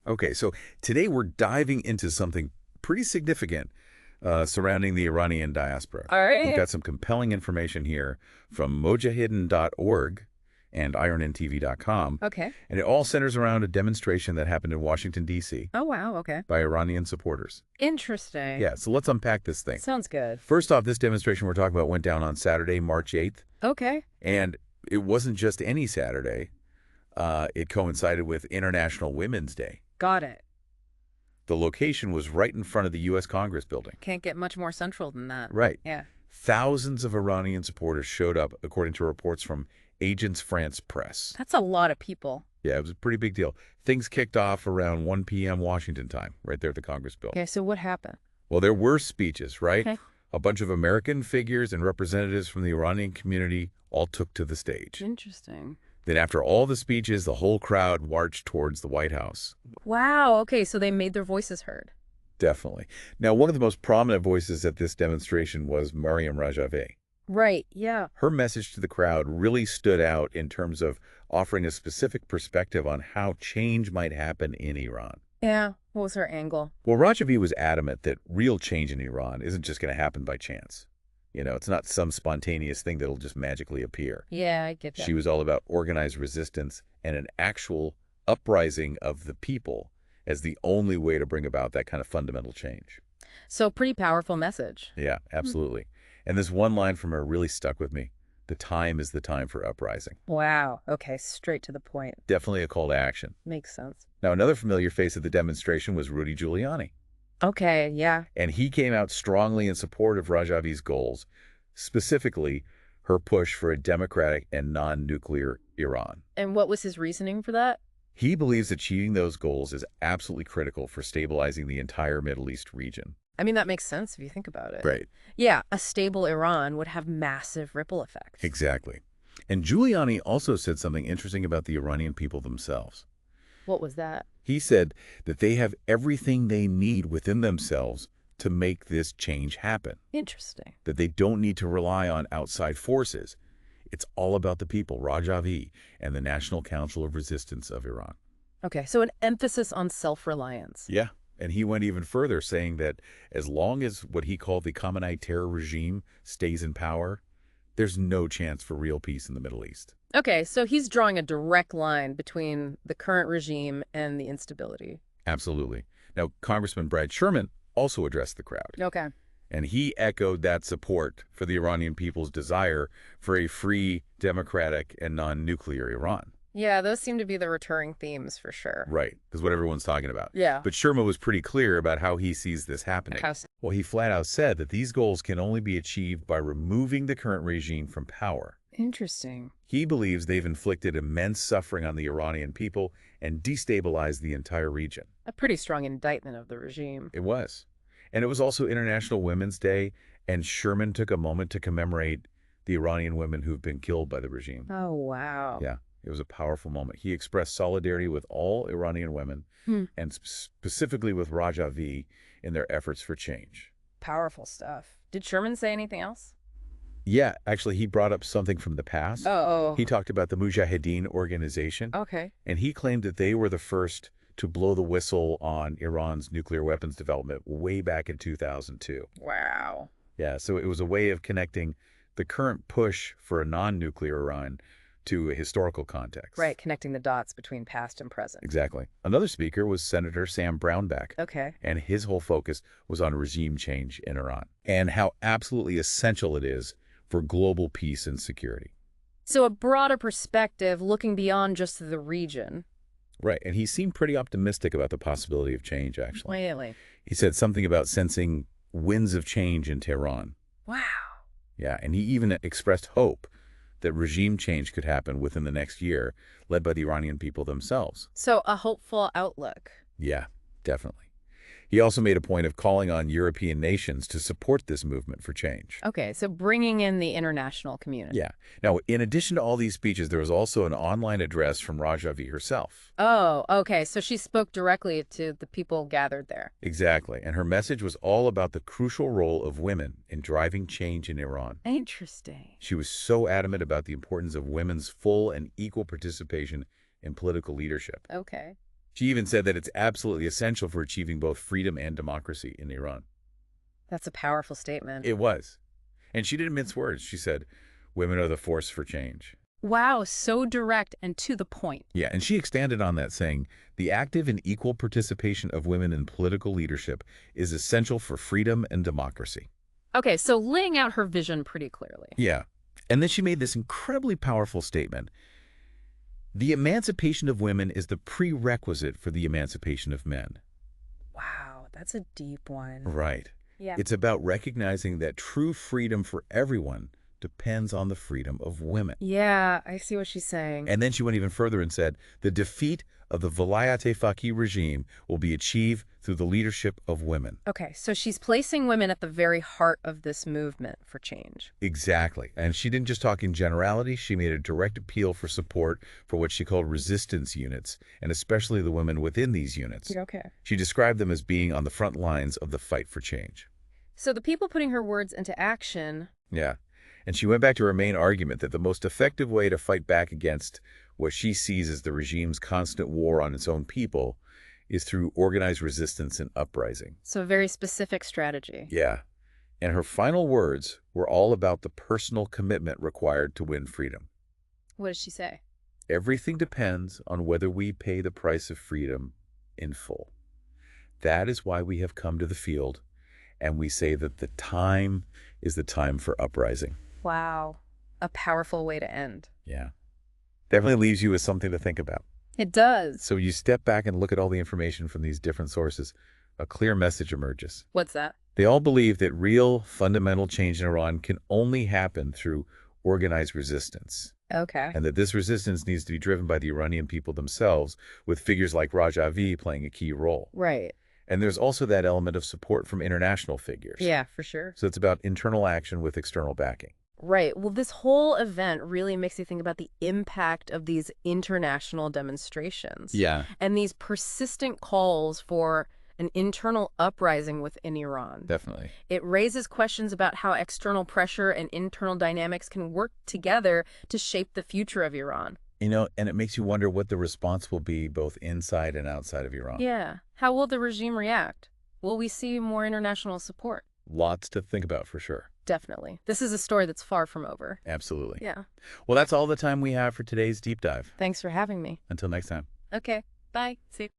Okay, so today we're diving into something pretty significant surrounding the Iranian diaspora. All We've right. got some compelling information here from mojahideen.org and ironntv.com, Okay. and it all centers around a demonstration that happened in Washington, D.C. Oh, wow. Okay. by Iranian supporters. Interesting. Yeah, so let's unpack this thing. Sounds good. First off, this demonstration we're talking about went down on Saturday, March 8th, Okay. and it wasn't just any Saturday. It coincided with International Women's Day. Got it. The location was right in front of the U.S. Congress building. Can't get much more central than that. Right. Yeah. Thousands of Iranian supporters showed up, according to reports from Agence France Presse. That's a lot of people. Yeah, it was a pretty big deal. Things kicked off around 1 p.m. Washington time, right there at the Congress building. Okay. So what happened? Well, there were speeches, right? Okay. A bunch of American figures and representatives from the Iranian community all took to the stage. Interesting. Then after all the speeches, the whole crowd marched towards the White House. Wow. Okay. So they made their voices heard. Definitely. Now, one of the most prominent voices at this demonstration was Mariam Rajavi. Right. Yeah. Her message to the crowd really stood out in terms of offering a specific perspective on how change might happen in Iran. Yeah. What was her angle? Well, Rajavi was adamant that real change in Iran isn't just going to happen by chance. You know, it's not some spontaneous thing that'll just magically appear. Yeah, I get that. She was all about organized resistance and an actual uprising of the people as the only way to bring about that kind of fundamental change. So pretty powerful message. Yeah, absolutely. And this one line from her really stuck with me. The time is the time for uprising. Wow. Okay. Straight to the point. Definitely a call to action. Makes sense. Now, another familiar face at the demonstration was Rudy Giuliani. Okay. Yeah. And he came out strongly in support of Rajavi's goals, specifically her push for a democratic and non-nuclear Iran. And what was his reasoning for that? He believes achieving those goals is absolutely critical for stabilizing the entire Middle East region. I mean, that makes sense if you think about it. Right. Yeah, a stable Iran would have massive ripple effects. Exactly. And Giuliani also said something interesting about the Iranian people themselves. What was that? He said that they have everything they need within themselves to make this change happen, Interesting. that they don't need to rely on outside forces. It's all about the people, Rajavi, and the National Council of Resistance of Iran. Okay, so an emphasis on self-reliance. Yeah. And he went even further, saying that as long as what he called the Khamenei terror regime stays in power, there's no chance for real peace in the Middle East. Okay, so he's drawing a direct line between the current regime and the instability. Absolutely. Now, Congressman Brad Sherman also addressed the crowd, Okay. and he echoed that support for the Iranian people's desire for a free, democratic, and non-nuclear Iran. Yeah, those seem to be the recurring themes for sure. Right, because what everyone's talking about. Yeah. But Sherman was pretty clear about how he sees this happening. Well, he flat out said that these goals can only be achieved by removing the current regime from power. Interesting. He believes they've inflicted immense suffering on the Iranian people and destabilized the entire region. A pretty strong indictment of the regime. It was. And it was also International Women's Day, and Sherman took a moment to commemorate the Iranian women who've been killed by the regime. Oh, wow. Yeah, it was a powerful moment. He expressed solidarity with all Iranian women, and specifically with Rajavi in their efforts for change. Powerful stuff. Did Sherman say anything else? Yeah, actually, he brought up something from the past. Oh. He talked about the Mujahideen organization, Okay. and he claimed that they were the first to blow the whistle on Iran's nuclear weapons development way back in 2002. Wow. Yeah, so it was a way of connecting the current push for a non-nuclear Iran to a historical context. Right, connecting the dots between past and present. Exactly. Another speaker was Senator Sam Brownback. Okay. And his whole focus was on regime change in Iran and how absolutely essential it is for global peace and security. So a broader perspective looking beyond just the region. Right, and he seemed pretty optimistic about the possibility of change, actually. Really? He said something about sensing winds of change in Tehran. Wow. Yeah, and he even expressed hope that regime change could happen within the next year, led by the Iranian people themselves. So a hopeful outlook. Yeah, definitely. He also made a point of calling on European nations to support this movement for change. Okay, so bringing in the international community. Yeah. Now, in addition to all these speeches, there was also an online address from Rajavi herself. Oh, okay. So she spoke directly to the people gathered there. Exactly. And her message was all about the crucial role of women in driving change in Iran. Interesting. She was so adamant about the importance of women's full and equal participation in political leadership. Okay. She even said that it's absolutely essential for achieving both freedom and democracy in Iran. That's a powerful statement. It was. And she didn't mince words. She said, women are the force for change. Wow, so direct and to the point. Yeah, and she expanded on that, saying, the active and equal participation of women in political leadership is essential for freedom and democracy. Okay, so laying out her vision pretty clearly. Yeah. And then she made this incredibly powerful statement. The emancipation of women is the prerequisite for the emancipation of men. Wow, that's a deep one. Right. Yeah. It's about recognizing that true freedom for everyone depends on the freedom of women. Yeah, I see what she's saying. And then she went even further and said, the defeat of the Velayat-e Faqih regime will be achieved through the leadership of women. Okay, so she's placing women at the very heart of this movement for change. Exactly. And she didn't just talk in generality. She made a direct appeal for support for what she called resistance units, and especially the women within these units. Okay. She described them as being on the front lines of the fight for change. So the people putting her words into action. Yeah. And she went back to her main argument that the most effective way to fight back against what she sees as the regime's constant war on its own people is through organized resistance and uprising. So a very specific strategy. Yeah. And her final words were all about the personal commitment required to win freedom. What does she say? Everything depends on whether we pay the price of freedom in full. That is why we have come to the field, and we say that the time is the time for uprising. Wow. A powerful way to end. Yeah. Definitely leaves you with something to think about. It does. So you step back and look at all the information from these different sources. A clear message emerges. What's that? They all believe that real fundamental change in Iran can only happen through organized resistance. Okay. And that this resistance needs to be driven by the Iranian people themselves, with figures like Rajavi playing a key role. Right. And there's also that element of support from international figures. Yeah, for sure. So it's about internal action with external backing. Right. Well, this whole event really makes you think about the impact of these international demonstrations. Yeah. And these persistent calls for an internal uprising within Iran. Definitely. It raises questions about how external pressure and internal dynamics can work together to shape the future of Iran. You know, and it makes you wonder what the response will be both inside and outside of Iran. Yeah. How will the regime react? Will we see more international support? Lots to think about for sure. Definitely. This is a story that's far from over. Absolutely. Yeah. Well, that's all the time we have for today's deep dive. Thanks for having me. Until next time. Okay. Bye. See you.